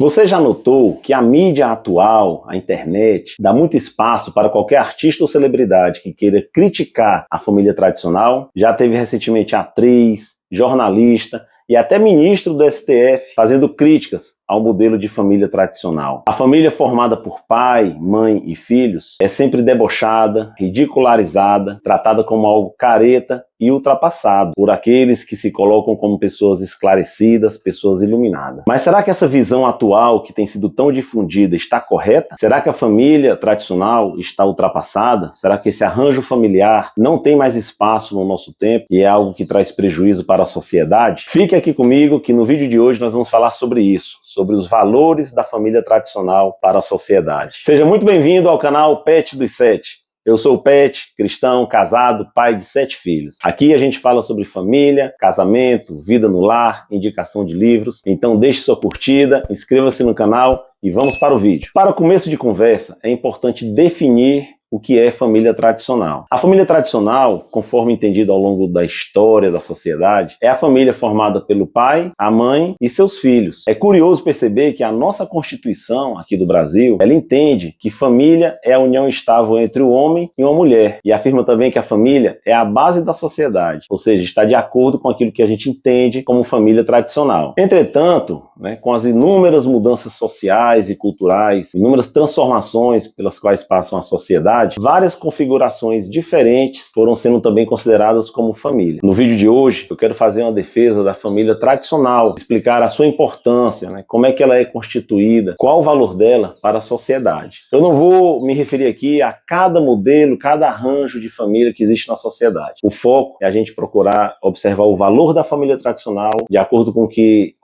Você já notou que a mídia atual, a internet, dá muito espaço para qualquer artista ou celebridade que queira criticar a família tradicional? Já teve recentemente atriz, jornalista e até ministro do STF fazendo críticas ao modelo de família tradicional. A família formada por pai, mãe e filhos é sempre debochada, ridicularizada, tratada como algo careta e ultrapassado por aqueles que se colocam como pessoas esclarecidas, pessoas iluminadas. Mas será que essa visão atual que tem sido tão difundida está correta? Será que a família tradicional está ultrapassada? Será que esse arranjo familiar não tem mais espaço no nosso tempo e é algo que traz prejuízo para a sociedade? Fique aqui comigo que no vídeo de hoje nós vamos falar sobre isso, sobre os valores da família tradicional para a sociedade. Seja muito bem-vindo ao canal Pet dos 7. Eu sou o Pet, cristão, casado, pai de 7 filhos. Aqui a gente fala sobre família, casamento, vida no lar, indicação de livros. Então deixe sua curtida, inscreva-se no canal e vamos para o vídeo. Para começo de conversa, é importante definir o que é família tradicional. A família tradicional, conforme entendido ao longo da história da sociedade, é a família formada pelo pai, a mãe e seus filhos. É curioso perceber que a nossa Constituição aqui do Brasil, ela entende que família é a união estável entre o homem e uma mulher, e afirma também que a família é a base da sociedade, ou seja, está de acordo com aquilo que a gente entende como família tradicional. Entretanto, com as inúmeras mudanças sociais e culturais, inúmeras transformações pelas quais passam a sociedade, várias configurações diferentes foram sendo também consideradas como família. No vídeo de hoje, eu quero fazer uma defesa da família tradicional, explicar a sua importância, como é que ela é constituída, qual o valor dela para a sociedade. Eu não vou me referir aqui a cada modelo, cada arranjo de família que existe na sociedade. O foco é a gente procurar observar o valor da família tradicional de acordo com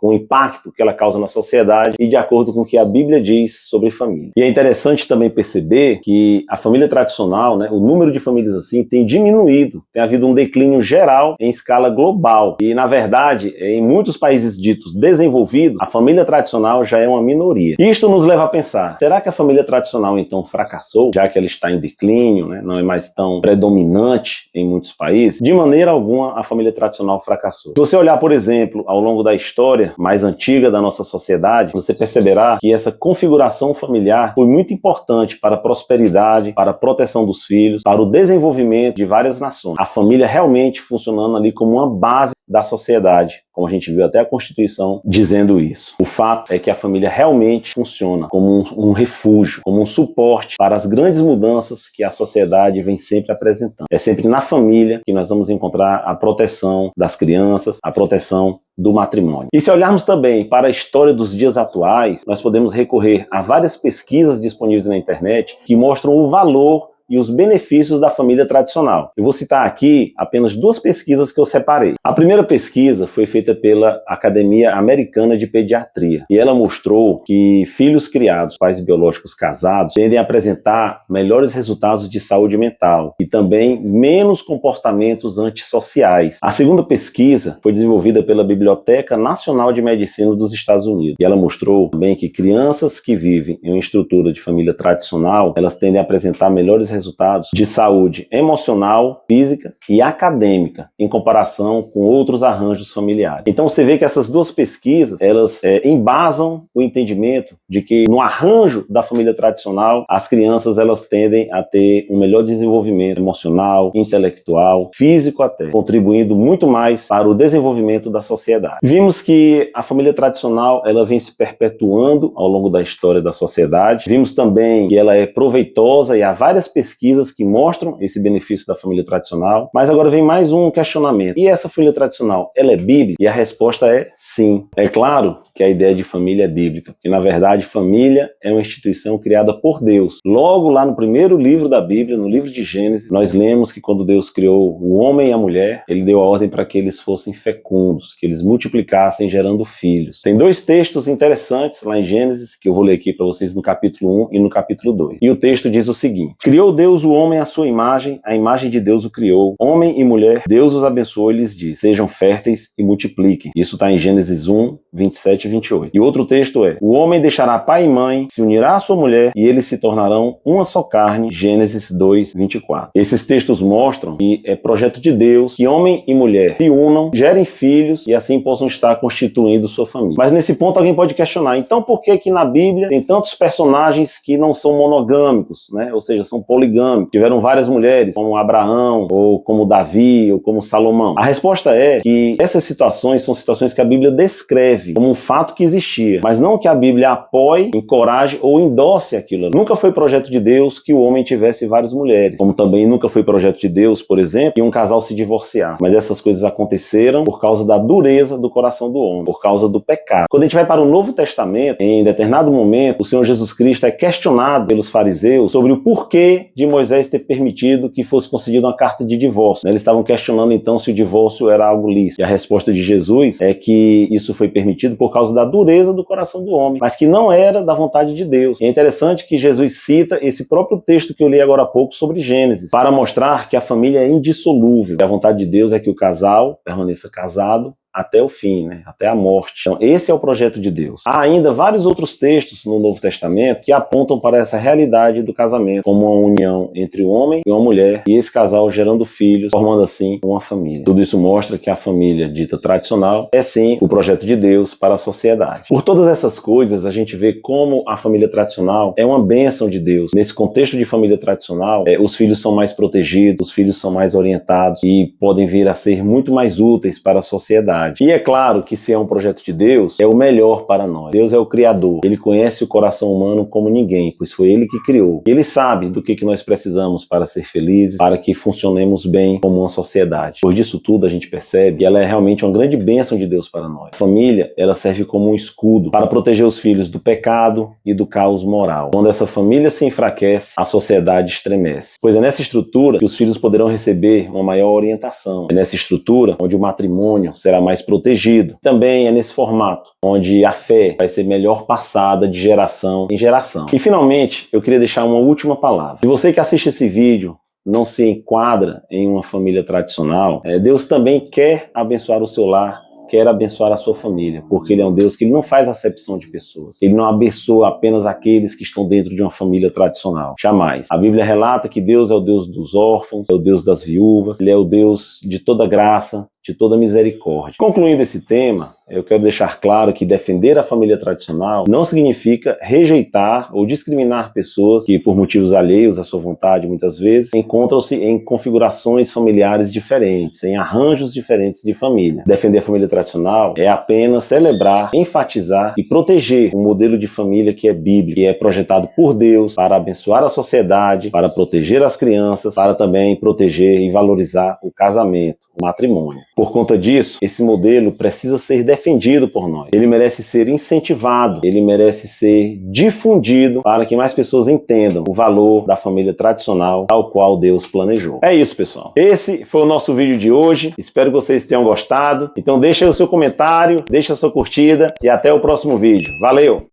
o impacto que ela causa na sociedade e de acordo com o que a Bíblia diz sobre família. E é interessante também perceber que a família tradicional, o número de famílias assim tem diminuído, tem havido um declínio geral em escala global. E, na verdade, em muitos países ditos desenvolvidos, a família tradicional já é uma minoria. Isto nos leva a pensar, será que a família tradicional então fracassou, já que ela está em declínio, não é mais tão predominante em muitos países? De maneira alguma, a família tradicional fracassou. Se você olhar, por exemplo, ao longo da história mais antiga da nossa sociedade, você perceberá que essa configuração familiar foi muito importante para a prosperidade, para a proteção dos filhos, para o desenvolvimento de várias nações. A família realmente funcionando ali como uma base da sociedade, como a gente viu até a Constituição dizendo isso. O fato é que a família realmente funciona como um refúgio, como um suporte para as grandes mudanças que a sociedade vem sempre apresentando. É sempre na família que nós vamos encontrar a proteção das crianças, a proteção do matrimônio. E se olharmos também para a história dos dias atuais, nós podemos recorrer a várias pesquisas disponíveis na internet que mostram o valor e os benefícios da família tradicional. Eu vou citar aqui apenas 2 pesquisas que eu separei. A primeira pesquisa foi feita pela Academia Americana de Pediatria e ela mostrou que filhos criados, pais biológicos casados, tendem a apresentar melhores resultados de saúde mental e também menos comportamentos antissociais. A segunda pesquisa foi desenvolvida pela Biblioteca Nacional de Medicina dos Estados Unidos e ela mostrou também que crianças que vivem em uma estrutura de família tradicional, elas tendem a apresentar melhores resultados de saúde emocional, física e acadêmica em comparação com outros arranjos familiares. Então você vê que essas 2 pesquisas, elas embasam o entendimento de que no arranjo da família tradicional, as crianças elas tendem a ter um melhor desenvolvimento emocional, intelectual, físico até, contribuindo muito mais para o desenvolvimento da sociedade. Vimos que a família tradicional ela vem se perpetuando ao longo da história da sociedade. Vimos também que ela é proveitosa e há várias pesquisas que mostram esse benefício da família tradicional, mas agora vem mais um questionamento. E essa família tradicional, ela é bíblica? E a resposta é sim. É claro que a ideia de família é bíblica, porque na verdade família é uma instituição criada por Deus. Logo lá no primeiro livro da Bíblia, no livro de Gênesis, nós lemos que quando Deus criou o homem e a mulher, ele deu a ordem para que eles fossem fecundos, que eles multiplicassem gerando filhos. Tem 2 textos interessantes lá em Gênesis, que eu vou ler aqui para vocês no capítulo 1 e no capítulo 2. E o texto diz o seguinte: criou Deus o homem à sua imagem, a imagem de Deus o criou, homem e mulher, Deus os abençoou e lhes disse, sejam férteis e multipliquem. Isso está em Gênesis 1, 27 27:28. E outro texto é: o homem deixará pai e mãe, se unirá à sua mulher e eles se tornarão uma só carne. Gênesis 2:24. Esses textos mostram que é projeto de Deus que homem e mulher se unam, gerem filhos e assim possam estar constituindo sua família. Mas nesse ponto alguém pode questionar: então por que que na Bíblia tem tantos personagens que não são monogâmicos, né? Ou seja, são poligâmicos, tiveram várias mulheres, como Abraão, ou como Davi, ou como Salomão? A resposta é que essas situações são situações que a Bíblia descreve como um fato que existia, mas não que a Bíblia apoie, encoraje ou endosse aquilo. Nunca foi projeto de Deus que o homem tivesse várias mulheres, como também nunca foi projeto de Deus, por exemplo, que um casal se divorciar. Mas essas coisas aconteceram por causa da dureza do coração do homem, por causa do pecado. Quando a gente vai para o Novo Testamento, em determinado momento, o Senhor Jesus Cristo é questionado pelos fariseus sobre o porquê de Moisés ter permitido que fosse concedida uma carta de divórcio. Eles estavam questionando então se o divórcio era algo lícito. E a resposta de Jesus é que isso foi permitido por causa da dureza do coração do homem, mas que não era da vontade de Deus. E é interessante que Jesus cita esse próprio texto que eu li agora há pouco sobre Gênesis, para mostrar que a família é indissolúvel. E a vontade de Deus é que o casal permaneça casado até o fim, né? Até a morte. Então, esse é o projeto de Deus. Há ainda vários outros textos no Novo Testamento que apontam para essa realidade do casamento, como uma união entre um homem e uma mulher, e esse casal gerando filhos, formando assim uma família. Tudo isso mostra que a família dita tradicional é sim o projeto de Deus para a sociedade. Por todas essas coisas, a gente vê como a família tradicional é uma bênção de Deus. Nesse contexto de família tradicional, os filhos são mais protegidos, os filhos são mais orientados e podem vir a ser muito mais úteis para a sociedade. E é claro que se é um projeto de Deus, é o melhor para nós. Deus é o Criador. Ele conhece o coração humano como ninguém, pois foi Ele que criou. Ele sabe do que nós precisamos para ser felizes, para que funcionemos bem como uma sociedade. Por disso tudo, a gente percebe que ela é realmente uma grande bênção de Deus para nós. A família, ela serve como um escudo para proteger os filhos do pecado e do caos moral. Quando essa família se enfraquece, a sociedade estremece. Pois é nessa estrutura que os filhos poderão receber uma maior orientação. É nessa estrutura onde o matrimônio será mais protegido. Também é nesse formato onde a fé vai ser melhor passada de geração em geração. E finalmente, eu queria deixar uma última palavra. Se você que assiste esse vídeo não se enquadra em uma família tradicional, Deus também quer abençoar o seu lar, quer abençoar a sua família, porque Ele é um Deus que Ele não faz acepção de pessoas. Ele não abençoa apenas aqueles que estão dentro de uma família tradicional. Jamais. A Bíblia relata que Deus é o Deus dos órfãos, é o Deus das viúvas, Ele é o Deus de toda graça, de toda misericórdia. Concluindo esse tema, eu quero deixar claro que defender a família tradicional não significa rejeitar ou discriminar pessoas que, por motivos alheios à sua vontade, muitas vezes, encontram-se em configurações familiares diferentes, em arranjos diferentes de família. Defender a família tradicional é apenas celebrar, enfatizar e proteger um modelo de família que é bíblico, que é projetado por Deus para abençoar a sociedade, para proteger as crianças, para também proteger e valorizar o casamento, o matrimônio. Por conta disso, esse modelo precisa ser defendido por nós. Ele merece ser incentivado, ele merece ser difundido para que mais pessoas entendam o valor da família tradicional tal qual Deus planejou. É isso, pessoal. Esse foi o nosso vídeo de hoje. Espero que vocês tenham gostado. Então deixa aí o seu comentário, deixa a sua curtida e até o próximo vídeo. Valeu!